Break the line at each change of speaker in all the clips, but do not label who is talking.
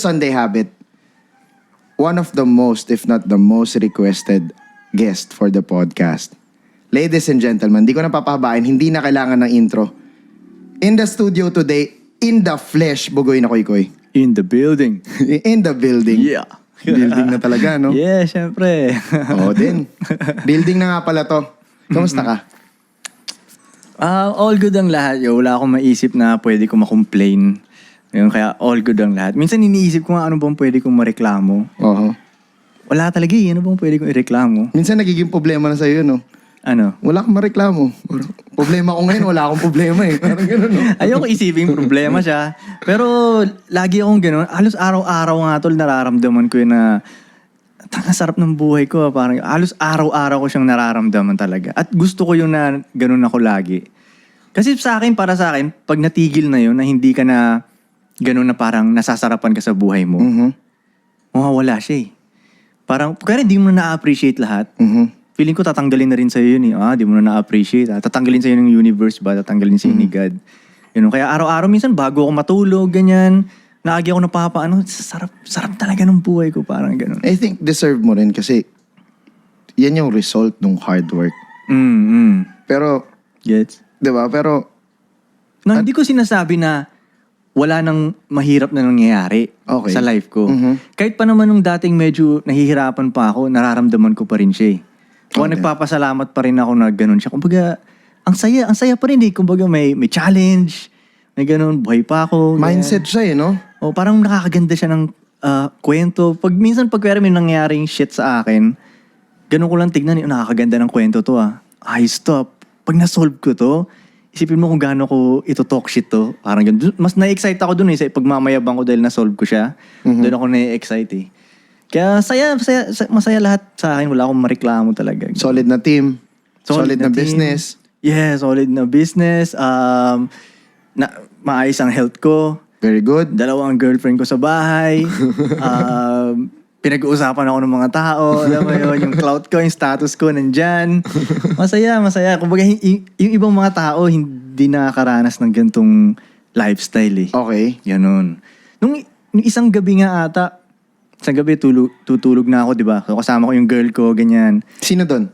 Sunday Habit, one of the most, if not the most requested guest for the podcast. Ladies and gentlemen, di ko na papahabain, hindi na kailangan ng intro. In the studio today, in the flesh, Bugoy na Koy.
In the building.
In the building.
Yeah.
Building na talaga, no?
Yeah, syempre.
Oo din. Building na nga pala to. Kamusta ka?
All good ang lahat. Yo, wala akong maisip na pwede ko ma-complain. Yun, kaya all good ang lahat. Minsan iniisip ko nga ano bang pwede kong mareklamo.
Oo.
Wala talaga eh. Ano bang pwede kong ireklamo?
Minsan nagiging problema na sa'yo, no?
Ano?
Wala kang mareklamo. Problema ko ngayon, wala akong problema eh. Parang gano'n, no?
Ayoko isipin problema siya. Pero lagi akong gano'n. Halos araw-araw nga tol nararamdaman ko yun na ang sarap ng buhay ko. Parang halos araw-araw ko siyang nararamdaman talaga. At gusto ko yung na gano'n ako lagi. Kasi para sa akin, pag natigil na yun, na hindi ka na gano'n na parang nasasarapan ka sa buhay mo, mawawala siya eh. Parang, kaya hindi mo na na-appreciate lahat. Feeling ko tatanggalin na rin sa'yo yun eh. Di mo na na-appreciate. Tatanggalin sa'yo ng universe ba? Tatanggalin sa'yo ni God. Yun, kaya araw-araw minsan bago ako matulog, ganyan, naagi ako sarap talaga ng buhay ko. Parang ganun.
I think deserve mo rin kasi yan yung result ng hard work. Pero,
Gets?
di ba? Pero,
No, hindi ko sinasabi na wala nang mahirap na nangyayari sa life ko. Kahit pa naman nung dating medyo nahihirapan pa ako, nararamdaman ko pa rin siya eh. Nagpapasalamat pa rin ako na ganun siya. Kumbaga, ang saya pa rin eh. Kumbaga may challenge, may ganun, buhay pa ako.
mindset siya eh, no?
O parang nakakaganda siya ng kwento. Minsan pag may nangyaring shit sa akin, ganun ko lang tignan, nakakaganda ng kwento to ah. Ay, stop. Pag na-solve ko to, isipin mo kung gaano ko ito talk shit to. Parang ganun. Mas na-excite ako dun eh. Pag mamayabang ko dahil na-solve ko siya, doon ako na-excite eh. Kaya masaya lahat sa akin. Wala akong mareklamo talaga.
Solid na team. Solid na
team.
business.
Yeah, solid na business. Maayos ang health ko.
Very good.
Dalawang girlfriend ko sa bahay. Pinag-uusapan ako ng mga tao. Alam mo yun, yung clout ko, yung status ko, nandyan. Masaya. Kumbaga, yung ibang mga tao, hindi nakakaranas ng gantong lifestyle eh.
Okay.
Ganun. Nung isang gabi nga ata, isang gabi tutulog na ako, di ba? So, kasama ko yung girl ko, ganyan.
Sino doon?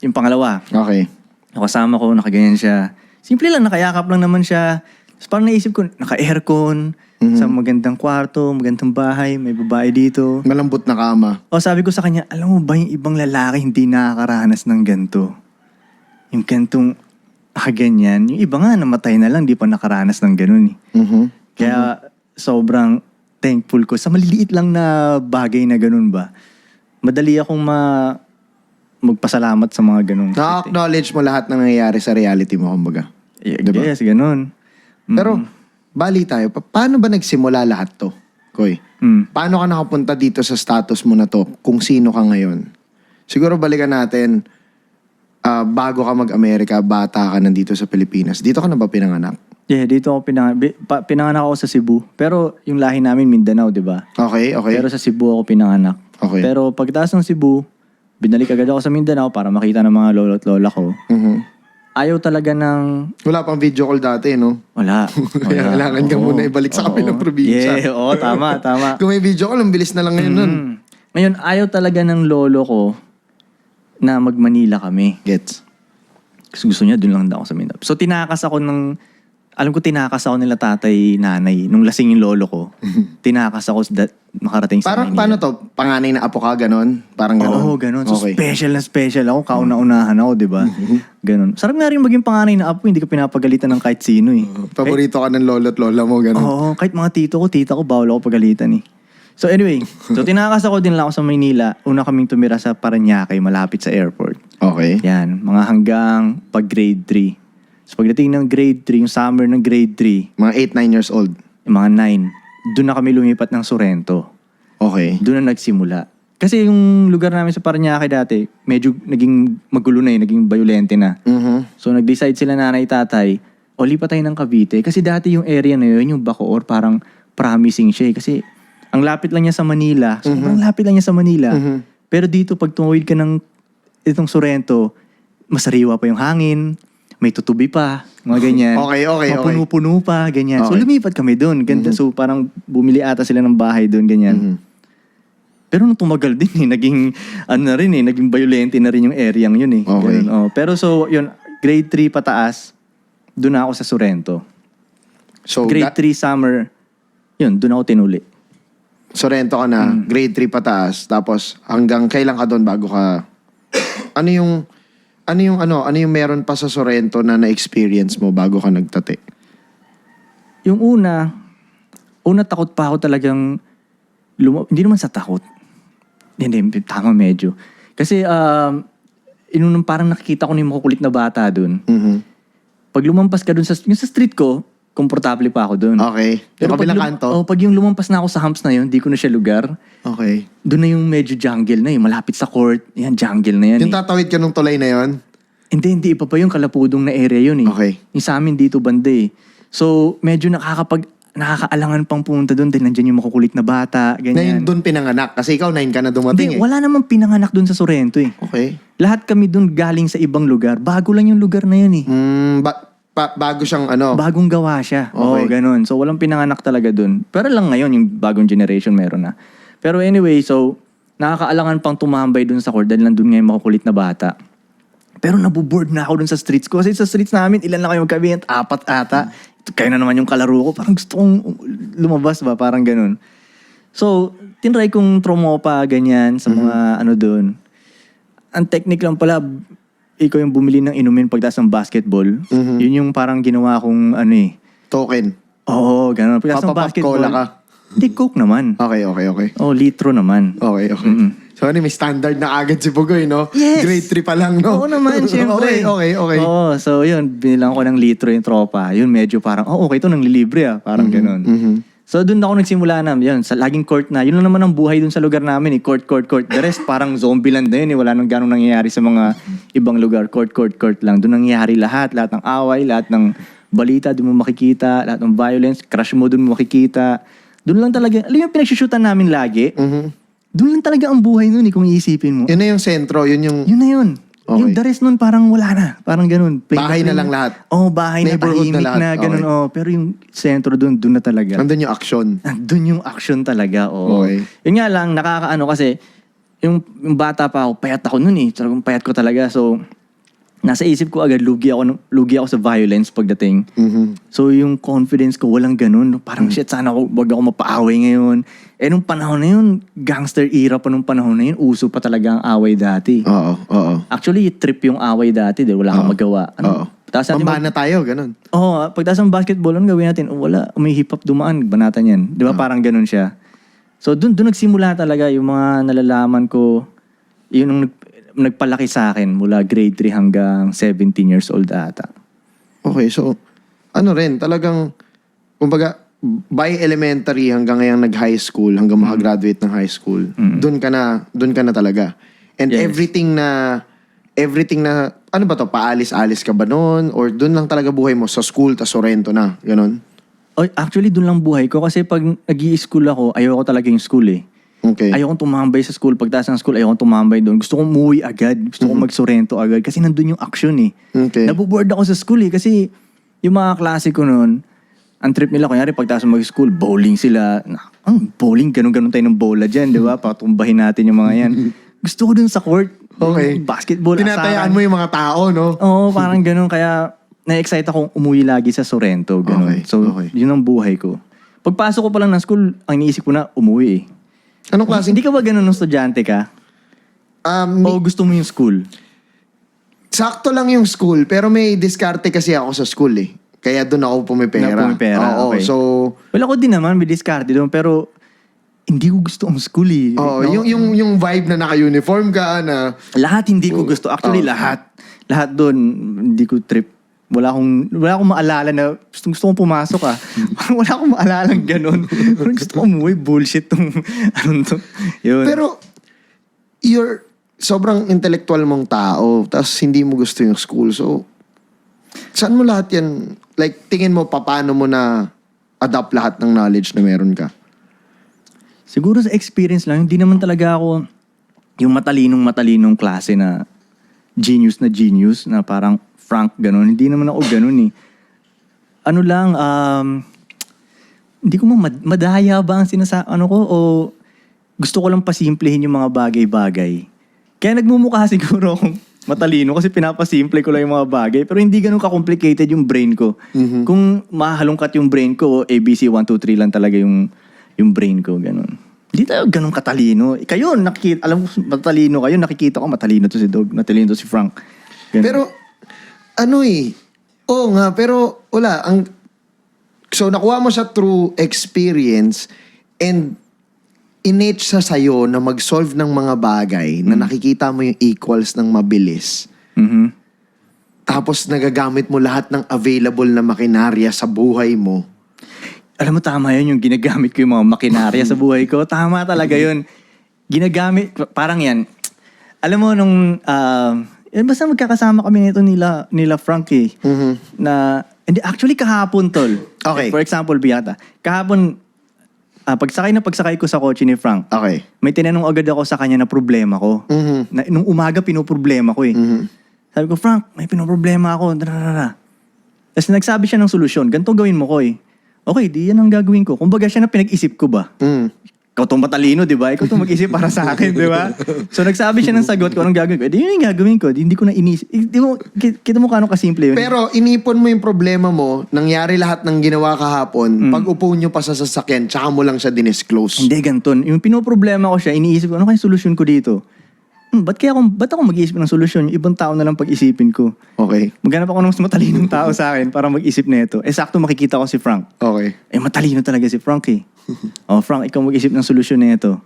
Yung pangalawa.
Okay.
Kasama ko, nakaganyan siya. Simple lang, nakayakap lang naman siya. Tapos parang naisip ko, naka-aircon, sa magandang kwarto, magandang bahay, may babae dito.
Malambot na kama.
O sabi ko sa kanya, alam mo ba yung ibang lalaki hindi nakakaranas ng ganito? Yung gantong nakaganyan. Yung iba nga, namatay na lang, di pa nakaranas ng ganun eh. Kaya sobrang thankful ko sa maliliit lang na bagay na ganun ba. Madali akong magpasalamat sa mga ganun.
Na-acknowledge mo lahat ng nangyayari sa reality mo, kumbaga.
Diba? Yes, ganun.
Pero, bali tayo. Paano ba nagsimula lahat to, Koy? Paano ka nakapunta dito sa status mo na to kung sino ka ngayon? Siguro balikan natin, bago ka mag-Amerika, bata ka nandito sa Pilipinas. Dito ka na ba pinanganak?
Yeah, dito ako pinanganak ako sa Cebu. Pero yung lahi namin Mindanao, di ba?
Okay.
Pero sa Cebu ako pinanganak.
Okay.
Pero pagkatapos ng Cebu, binalik agad ako sa Mindanao para makita ng mga lolo at lola ko. Ayaw talaga ng...
Wala pang video call dati, no?
Wala.
Kaya kailangan ka muna ibalik sa kapilang probinsya.
Yeah, tama.
Kung may video call, ang bilis na lang ngayon nun.
Ngayon, ayaw talaga ng lolo ko na mag-Manila kami.
Gets.
Kasi gusto niya, dun lang ako sa Mindanao. So, alam ko tinakas ako nila tatay, nanay. Nung lasing yung lolo ko, tinakas ako makarating sa Manila.
Paano to? Panganay na apo ka, ganon? Parang ganon?
Oo, ganon. So,
okay.
special ako. Kauna-unahan ako, di ba? Ganon. Sarap nga rin maging panganay na apo. Hindi ka pinapagalitan ng kahit sino eh.
Paborito ka ng lolo at lola mo, ganon?
Oo, kahit mga tita ko, bawal ako pagalitan eh. So anyway, tinakas ako din lang ako sa Maynila. Una kaming tumira sa Parañaque, malapit sa airport.
Okay.
Yan, mga hanggang pag grade 3. So pagdating ng grade 3, yung summer ng grade 3,
Mga 8-9 years old.
yung mga 9, doon na kami lumipat ng Sorrento.
Okay.
Doon na nagsimula. Kasi yung lugar namin sa Parañaque dati, medyo naging magulo na naging violente na. So nag-decide sila nanay tatay, lipat tayo ng Cavite. Kasi dati yung area na yun, yung Bacoor, parang promising siya eh. Kasi ang lapit lang niya sa Manila, sobrang lapit lang niya sa Manila. Pero dito, pag tumawid ka ng itong Sorrento, masariwa pa yung hangin, may tutubi pa, mga ganyan.
Okay.
Mapuno-puno pa, ganyan. So
Okay.
lumipat kami doon. Ganda. So parang bumili ata sila ng bahay doon, ganyan. Pero nung tumagal din naging naging violente na rin yung area yun eh.
Okay.
Ganun, oh. Pero so yun, grade 3 pataas, doon ako sa Sorrento.
So,
Grade 3 summer, yun, doon ako tinuli.
Sorrento ka na, grade 3 pataas, tapos hanggang kailan ka doon bago ka... Ano yung meron pa sa Sorrento na na-experience mo bago ka nagtate?
Yung una takot pa ako talagang, hindi naman sa takot. Hindi, tama medyo. Kasi, parang nakikita ko na yung makukulit na bata doon. Pag lumampas ka doon sa street ko, komportable pa ako doon.
Okay. Yung kabilang kanto?
Pag yung lumampas na ako sa humps na yun, di ko na siya lugar.
Okay.
Doon na yung medyo jungle na malapit sa court. Yan, jungle na yan.
Yung tatawid ka nung tulay na yon?
Hindi, iba pa yung kalapudong na area yun eh.
Okay.
Yung sa amin dito banda eh. So, medyo nakakaalangan pang pumunta doon dahil nandyan yung makukulit na bata,
Na
ganyan.
yun doon pinanganak. Kasi ikaw 9 ka na dumating
Hindi, wala namang pinanganak doon sa Sorrento eh.
Okay.
Lahat kami doon galing sa ibang lugar. Bago lang yung lugar na yun eh.
Bago siyang
Bagong gawa siya. Oo,
Okay.
ganun. So, walang pinanganak talaga dun. Pero lang ngayon, yung bagong generation meron na. Pero anyway, so, nakakaalangan pang tumambay dun sa court dahil nandun nga yung makukulit na bata. Pero nabuboard na ako dun sa streets ko. Kasi sa streets namin, ilan lang kayo magkabihan? 4 ata. Ito, kayo na naman yung kalaro ko. Parang gusto kong lumabas ba? Parang ganun. So, tinry kong tromopa, ganyan, sa mga dun. Ang technique lang pala, ikaw yung bumili ng inumin pagtaas ng basketball. Yun yung parang ginawa kong
token.
Oo, gano'n. Pagtaas ng basketball.
Cola ka.
Hindi, Coke naman.
Okay.
Oh, litro naman.
Okay. So, may standard na agad si Pugoy, no?
Yes!
Grade 3 pa lang, no?
Oo naman, syempre.
Okay.
Oo, so yun, binilang ko ng litro yung tropa. Yun, medyo parang, okay to, nang lilibre Parang gano'n. So, doon ako nagsimula na, yun, sa laging court na. Yun lang naman ang buhay doon sa lugar namin Court. The rest, parang zombie land na yun Wala nang ganong nangyayari sa mga ibang lugar. Court lang. Doon nangyayari lahat ng away, lahat ng balita, doon mo makikita, lahat ng violence, crush mo doon mo makikita. Doon lang talaga, alam yung pinagsushootan namin lagi? Doon lang talaga ang buhay nun kung iisipin mo.
Yun na yung sentro, yun
na yun.
Okay.
Yung the rest nun parang wala na. Parang ganun.
Bahay na lang lahat.
Bahay na,
Neighborhood na
tahimik
lahat.
na, ganun.
Okay.
Pero yung sentro doon na talaga.
Nandun yung action.
Nandun yung action talaga,
Okay.
Yun nga lang, kasi, yung bata pa ako, payat ako nun Talagang payat ko talaga. So, nasa isip ko agad, lugi ako sa violence pagdating. So, yung confidence ko, walang ganun. Parang, shit, sana wag ako mapaaway ngayon. Nung panahon na yun, gangster era pa nung panahon na yun, uso pa talaga ang away dati.
Oo.
Actually, trip yung away dati dahil wala kang magawa.
Pambana tayo, ganun.
Pagtaas ng basketball, ano gawin natin? Wala, may hip-hop dumaan, banatan yan. Di ba parang ganun siya? So, dun nagsimula talaga yung mga nalalaman ko, yun ang nagpalaki sa akin mula grade 3 hanggang 17 years old ata.
Okay, so, talagang, kumbaga, by elementary hanggang ngayong nag-high school, hanggang makagraduate ng high school, dun ka na talaga. And
Yes.
everything na, ano ba to, paalis-alis ka ba noon? Or dun lang talaga buhay mo sa school, tas Sorrento na, ganon?
Actually, dun lang buhay ko kasi pag nag-i-school ako, ayoko talaga yung school
Okay.
Ayokong tumambay sa school. Pagtaas ng school, ayokong tumambay doon. Gusto kong umuwi agad. Gusto kong mag-Sorrento agad. Kasi nandun yung action
Okay.
Nabuboard ako sa school kasi yung mga klase ko noon, ang trip nila, kunyari pagtaas ng mag-school, bowling sila. Bowling, ganun-ganun tayo ng bola dyan, di ba? Patumbahin natin yung mga yan. Gusto ko dun sa court.
Okay.
Basketball,
Tinatayaan mo yung mga tao, no?
Oo, parang ganun. Kaya na-excite akong umuwi lagi sa Sorrento. Ganun.
Okay,
So,
okay.
yun ang buhay ko. Pagpasok ko pa lang ng school, ang iniisip ko na, umuwi
Anong klase?
Hindi ka ba ganun nung estudyante ka? O gusto mo yung school?
Sakto lang yung school, pero may diskarte kasi ako sa school Kaya doon ako pumipera. Oo,
okay.
so...
Well, ako din naman, may discard doon, pero hindi ko gusto ang school
Oo,
No?
yung vibe na naka-uniform ka, na...
Lahat hindi ko gusto. Actually, lahat. Lahat doon, hindi ko trip. Wala akong maalala na gusto kong pumasok wala akong maalala ng ganun. Gusto ko umuwi, bullshit tong yun.
Pero, you're sobrang intellectual mong tao, tapos hindi mo gusto yung school. So, saan mo lahat yan? Like, tingin mo, paano mo na adapt lahat ng knowledge na meron ka?
Siguro sa experience lang, hindi naman talaga ako yung matalinong klase na genius na parang Frank, ganun. Hindi naman ako ganun eh. Ano lang, hindi ko madaya ba ang ko o gusto ko lang pasimplehin yung mga bagay-bagay. Kaya nagmumukha siguro akong matalino kasi pinapasimple ko lang yung mga bagay pero hindi ganun ka-complicated yung brain ko. Kung mahalungkat yung brain ko, ABC 1, 2, 3 lang talaga yung brain ko, ganun. Hindi tayo ganun katalino. Kayo, alam mo, matalino kayo, nakikita ko matalino to si Dog, matalino to si Frank. Ganun.
Pero, oo nga, pero wala. So, nakuha mo siya through experience and innate sa sayo na mag-solve ng mga bagay na nakikita mo yung equals ng mabilis. Tapos, nagagamit mo lahat ng available na makinarya sa buhay mo.
Alam mo, tama yun, yung ginagamit ko yung mga makinarya sa buhay ko. Tama talaga yun. Ginagamit, parang yan. Alam mo, basta magkakasama kami nito nila Frank eh. Na, hindi, actually kahapon, tol.
Okay.
For example, Biata. Kahapon, pagsakay ko sa kotse ni Frank.
Okay.
May tinanong agad ako sa kanya na problema ko. Na, nung umaga, pinoproblema ko eh. Sabi ko, Frank, may pinoproblema ako. Tapos nagsabi siya ng solusyon. Ganito gawin mo ko eh. Okay, di yan ang gagawin ko. Kumbaga siya na pinag-isip ko ba? Ikaw tong matalino, di ba? Ikaw tong mag-isip para sa akin, di ba? So nagsabi siya ng sagot ko, anong gagawin ko? Di yun yung gagawin ko. Hindi ko na inisip. Kita mo kano kasimple yun.
Pero inipon mo yung problema mo, nangyari lahat ng ginawa kahapon, pag upo nyo pa sa sasakyan, tsaka mo lang siya dinisclose.
Hindi, ganton. Yung pinoproblema ko siya, iniisip ko, ano kaya solusyon ko dito? Ba't ako mag-iisip ng solusyon? Yung ibang tao na lang pag-isipin ko.
Okay.
Maghanap ako ng mas matalinong tao sa akin para mag-isip nito. Sakto makikita ko si Frank.
Okay.
Matalino talaga si Frank eh. Frank, ikaw mag-isip ng solusyon nito.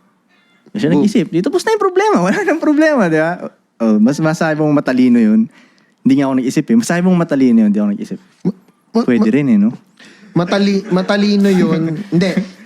Siya nag-isip. Dito, tapos na yung problema. Wala nang problema, di ba? Mas masabi mong matalino yun. Hindi nga ako nag-isip eh. Masabi mong matalino yun, hindi ako nag-isip. Pwede rin eh, no?
Matalino yun. Hindi.